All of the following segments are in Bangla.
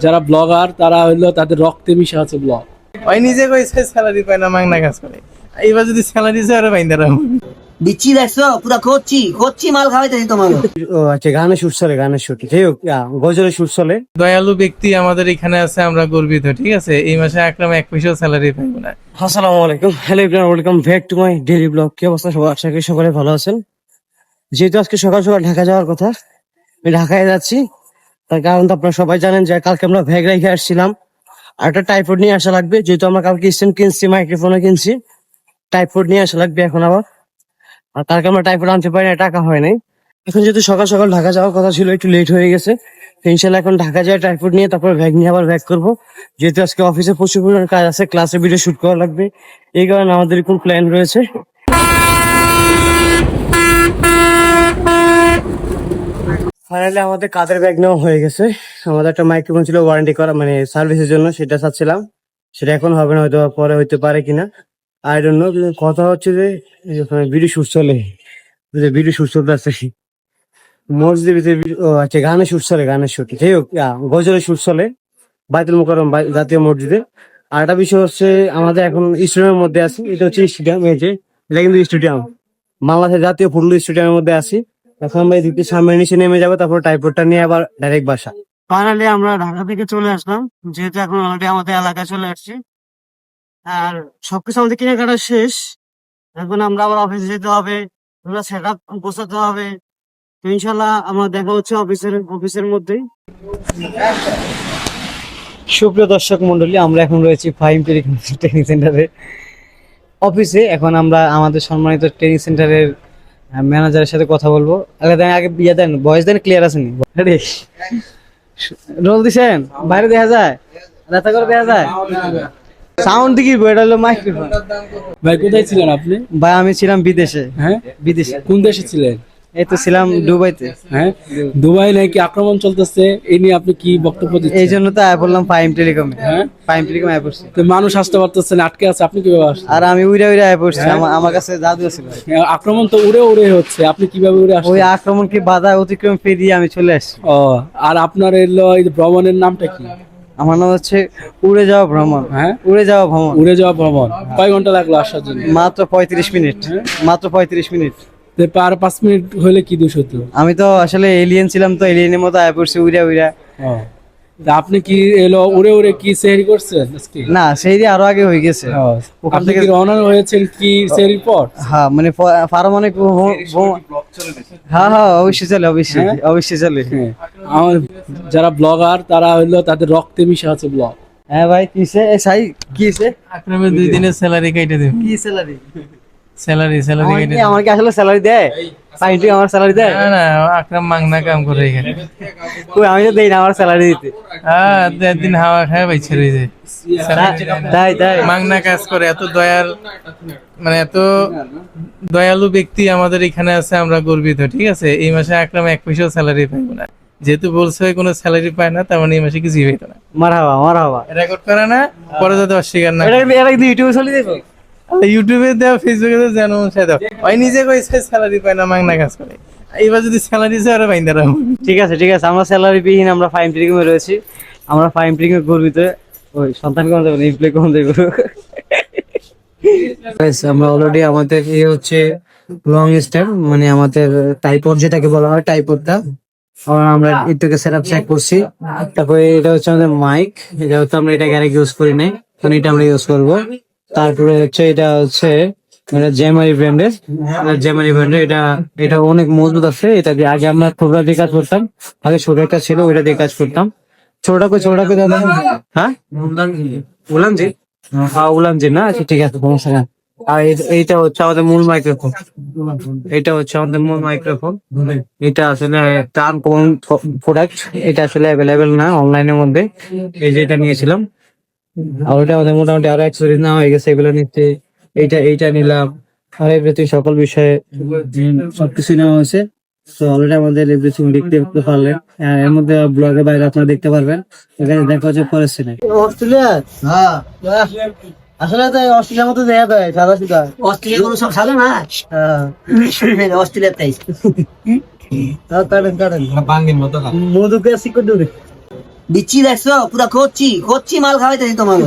যারা ব্লগার তারা হইলো তাদের রক্তে মিশে আছে ব্লগ। ওই নিজে কইছে স্যালারি পায় না, মাংনা কাজ করে। এইবার যদি স্যালারি চায় আরো বাইন্দা রাখবো। বিচ্ছি দেখছো পুরা খচ্ছি মাল খাওয়াইতেছি তোমার। ও আচ্ছা, গানের শুট চলে, গানের শুট যাই হোক, গজলের শুট চলে। দয়ালু ব্যক্তি আমাদের এখানে আছে, আমরা গর্বিত। ঠিক আছে, এই মাসে আকরাম 1 পয়সাও স্যালারি পাইবো না। আসসালামু আলাইকুম, hello everyone, welcome back to my daily blog. কি অবস্থা সবার? আশা করি সকলে ভালো আছেন। যেহেতু আজকে সকাল সকাল ঢাকা যাওয়ার কথা, আমি ঢাকায় যাচ্ছি। তার কারণ তো আপনারা সবাই জানেন যে কালকে আমরা ব্যাগ রেখে আসছিলাম, আর একটা টাইপড নিয়ে আসা লাগবে। যেহেতু আমরা কালকে স্ট্যান্ড কিনছি, মাইক্রোফোনও কিনছি, টাইপড নিয়ে আসা লাগবে এখন আবার। আর কালকে আমরা টাইপড আনতে পারি না, টাকা হয় নাই। এখন যেহেতু সকাল সকাল ঢাকা যাওয়ার কথা ছিল, একটু লেট হয়ে গেছে। তো ইনশাল্লাহ এখন ঢাকা যায় টাইপড নিয়ে, তারপর ব্যাগ নিয়ে আবার ব্যাক করবো। যেহেতু আজকে অফিসে প্রচুর পরিমাণে কাজ আছে, ক্লাসে ভিডিও শুট করা লাগবে, এই কারণে আমাদের এরকম প্ল্যান রয়েছে। ফাইনালি আমাদের কাঁধের ব্যাগ নেওয়া হয়ে গেছে। আমাদের একটা মাইক্রোফোন ছিল ওয়ারেন্টি করা, মানে সার্ভিসের জন্য, সেটা চাচ্ছিলাম। সেটা এখন হবে না, হয়তো পরে হইতে পারে কিনা, আই ডোন্ট নো। কথা হচ্ছে যে ভিডিও শুট চলে, ভিডিও শুট চলতে আছে মসজিদের ভিতরে। ও আচ্ছা, গানের শুট চলে, গানের শুট যাই হোক, গজলের শুট চলে বাইতুল মোকাররম জাতীয় মসজিদে। আর একটা বিষয় হচ্ছে, আমাদের এখন স্টেডিয়ামের মধ্যে আছি। এটা হচ্ছে স্টেডিয়াম, এই যে এটা কিন্তু স্টেডিয়াম, বাংলাদেশের জাতীয় ফুটবল স্টেডিয়ামের মধ্যে আছি। এখন আমরা এদিকে সামনে নিচে নেমে যাবো, তারপর টাইপডটা নিয়ে আবার ডাইরেক্ট বাসা। ফাইনালি আমরা ঢাকা থেকে চলে আসলাম, যেহেতু এখন অলরেডি আমাদের এলাকায় চলে আসছি। আর সবকিছু আমাদের কেনাকাটা শেষ। এখন আমরা আবার অফিসে যেতে হবে, সেট আপ গোছাতে হবে। তো ইনশাল্লাহ আমার দেখা হচ্ছে অফিসের মধ্যেই। সুপ্রিয় দর্শক মন্ডলী, আমরা এখন রয়েছি ফাইম ট্রেনিং সেন্টারে অফিসে। এখন আমরা আমাদের সম্মানিত ট্রেনিং সেন্টারের ম্যানেজারের সাথে কথা বলবো। আগে বিয়ে দেন, ভয়েস দেন, ক্লিয়ার আসেনি। রোল দিছেন, বাইরে দেখা যায়, রাতা করে দেখা যায়, সাউন্ড দিকে এটা হলো মাইক্রোফোন। ভাই কোথায় ছিলেন আপনি? ভাই আমি ছিলাম বিদেশে। হ্যাঁ, বিদেশে। কোন দেশে ছিলেন? এই তো ছিলাম দুবাইতে। হ্যাঁ, দুবাই নাকি আক্রমণ চলতেছে, এই নিয়ে আপনি কি বক্তব্য দিচ্ছেন? এই জন্য তো আয় বললাম ফাইম টেলিকমে। হ্যাঁ, ফাইম টেলিকম আয় পড়ছি। তো মানুষ আসতে পারতেছে না, আটকে আছে, আপনি কিভাবে আসছেন? আর আমি উড়ে আয় পড়ছি, আমার কাছে জাদু ছিল। আক্রমণ তো উড়ে উড়ে হচ্ছে, আপনি কিভাবে উড়ে আসছেন? ওই আক্রমণ কি বাধা অতিক্রম পেরিয়ে আমি চলে আসছি। ও, আর আপনার এলো এই ভ্রমণের নামটা কি? আমার নাম হচ্ছে উড়ে যাওয়া ভ্রমণ। হ্যাঁ, উড়ে যাওয়া ভ্রমণ। উড়ে যাওয়া ভ্রমণ। কয় ঘন্টা লাগলো আসার জন্য? মাত্র 35 মিনিট। মাত্র 35 মিনিট। পার 5 মিনিট হলে কি দোষ হতো? আমি তো আসলে এলিয়েন ছিলাম, তো এলিয়েনের মতো আয় পড়ছি উড়ে উড়ে। তা আপনি কি এলো উড়ে উড়ে কি সেহরি করছেন আজকে? না, সেই দিয়ে আরো আগে হয়ে গেছে। ওখান থেকে রওনা হয়েছেন কি সেহরির পর? হ্যাঁ, মানে পারমাণবিক হ্যাঁ হ্যাঁ অবশ্যই চলে, অবশ্যই চলে। আমার যারা ব্লগার তারা হইলো তাদের রক্তে মিশে আছে ব্লগ। হ্যাঁ ভাই, কিসে সাই কিসে আকরামের 2 দিনের স্যালারি কাইটা দেব। কি স্যালারি? স্যালারি কাইটা দেব। আমার কি আসলে স্যালারি দেয়? সাইন্টি আমার স্যালারি দেয়? না না, আকরাম মাংনা কাম করে এখানে। কই, আমি তো দেই না আমার স্যালারি দিতে। হ্যাঁ, দিন হাওয়া খায় বাইছে রয়ে যায়। তাই মাংনা কাজ করে। এত দয়াল, মানে এত দয়ালু ব্যক্তি আমাদের এখানে আছে, আমরা গর্বিত। ঠিক আছে, এই মাসে আকরাম 1 পয়সাও স্যালারি পাইবো না। যেহেতু বলছে কোনো স্যালারি পায় না, তার মানে এই মাসে কিছুই পাইতো না। মারহাবা রেকর্ড করে না, পরে যাতে অস্বীকার না। এটা কি ইউটিউবে চলে যাবে? ইউটিউবে দেও, ফেসবুকে দেও, যেন সে দাও। ওই নিজে কইছে স্যালারি পায় না, মাংনা কাজ করে। এইবার যদি স্যালারি চায় আরো বাইন্দা রাখবো। ঠিক আছে, আমরা স্যালারি বিহীন, আমরা ফাইম ট্রিকিংয়ে রয়েছি। আমরা ফাইম ট্রিকিংয়ে গর্বিত। ওই সন্তান কোন দেব, ইমপ্লয় কোন দেব। আমরা অলরেডি আমাদের এই হচ্ছে লং স্টেপ, মানে আমাদের টাইপড যেটাকে বলা হয়, টাইপডটা আমরা এটাকে সেটআপ চেক করছি। তারপরে এটা হচ্ছে আমাদের মাইক, এটা হচ্ছে আমরা এটাকে আরেক ইউজ করি নাই, কারণ এটা আমরা ইউজ করবো। তারপরে হচ্ছে এটা হচ্ছে জেমারি ব্র্যান্ডের, এটা অনেক মজবুত আছে। এটা দিয়ে আগে আমরা ছোটটা দিয়ে কাজ করতাম, আগে ছোট একটা ছিল, ওইটা দিয়ে কাজ করতাম। ছোটটা কই দাদা? হ্যাঁ, উলানজি। হ্যাঁ উলানজি না, আচ্ছা ঠিক আছে, সমস্যা না। আর এইটা হচ্ছে আমাদের মূল মাইক্রোফোন। এটা আসলে টার্ম কোন প্রোডাক্ট, এটা আসলে অ্যাভেলেবেল না অনলাইনের মধ্যে। এই যে এটা নিয়েছিলাম, আর ওটা আমাদের মোটামুটি আরো অ্যাক্সেসরিজ নেওয়া হয়ে গেছে, এগুলো নিচ্ছে। এইটা নিলাম, আর এভরিথিং সকল বিষয়ে সবকিছু নেওয়া হয়েছে। তো অলরেডি আমাদের এভরিথিং দেখতে পারলেন। এর মধ্যে ব্লগের বাইরে আপনারা দেখতে পারবেন। এখানে দেখা হচ্ছে পরের সিনে অস্ট্রেলিয়া। হ্যাঁ, আসলে তো অস্ট্রেলিয়ার মতো দেখা যায় সাদা সিধা। অস্ট্রেলিয়া কোনো সব সাদা না। হ্যাঁ, অস্ট্রেলিয়ার তাই। কাটেন মধুকে সিকুর বিচ্ছি দেখছো পুরা খোঁচি খোঁচি মাল খাওয়াইতেছি তোমাকে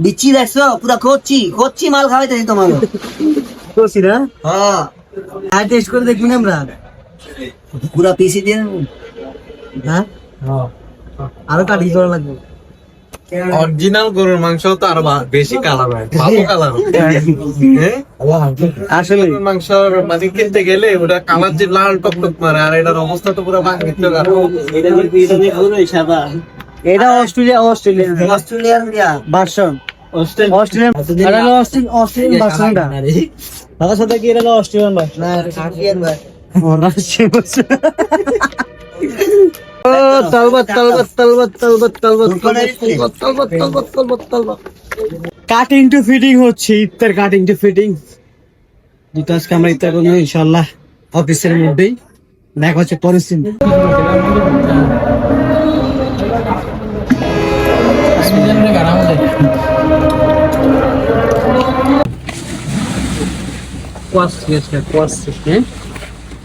বিচ্ছি দেখছো পুরা খোঁচি খোঁচি মাল খাওয়াইতেছি তোমাকে করছি না হ্যাঁ আর টেস্ট করে দেখবি না আমরা পুরা পিসি দিয়ে দেবো। হ্যাঁ আরো কাটি করা লাগবে অরিজিনাল গরুর মাংস তো আরো বেশি কালার হয়, ভালো কালার হয়। আসলে গরুর মাংস মানে কিনতে গেলে ওটা কালার যে লাল টক টক মারে, আর এটার অবস্থা তো পুরো ভাঙিত। এটা অস্ট্রেলিয়ান অস্ট্রেলিয়ান দিয়া ভার্সন অস্ট্রেলিয়ান ভার্সনটা দাদার সাথে কি এটা অস্ট্রেলিয়ান ভার্সন না রাশিয়ান ভাই কাটিং টু ফিটিং হচ্ছে, ইফতার কাটিং টু ফিটিং। যেটা আজকে আমরা ইফতার করবো ইনশাল্লাহ অফিসের মধ্যেই। দেখা হচ্ছে পরিস্থিতি।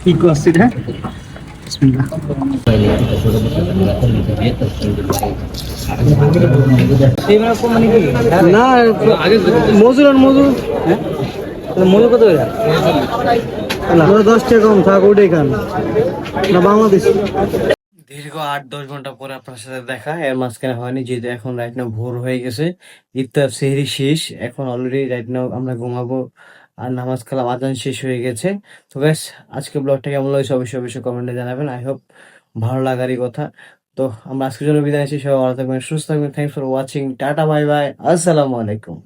কি করছি না না মজুর মজুর মজুর কত 10 টাকা কম থাক ওটাই খান না বাংলাদেশ। দীর্ঘ 8-10 ঘন্টা পরে আপনার সাথে দেখা, এর মাঝখানে হয়নি যেহেতু এখন রাইট নাও ভোর হয়ে গেছে, ইফতার সেহরি শেষ, এখন অলরেডি রাইট নাও আমরা ঘুমাবো আর নামাজ কালাম আজান শেষ হয়ে গেছে। তো ব্যাস আজকে ব্লগটা কেমন লাগছে অবশ্যই কমেন্টে জানাবেন। আই হোপ ভালো লাগারই কথা। তো আমরা আজকের জন্য বিদায় নিচ্ছি, সবাই ভালো থাকবেন সুস্থ থাকবেন। Thanks for watching, tata bye bye, আসসালামু আলাইকুম।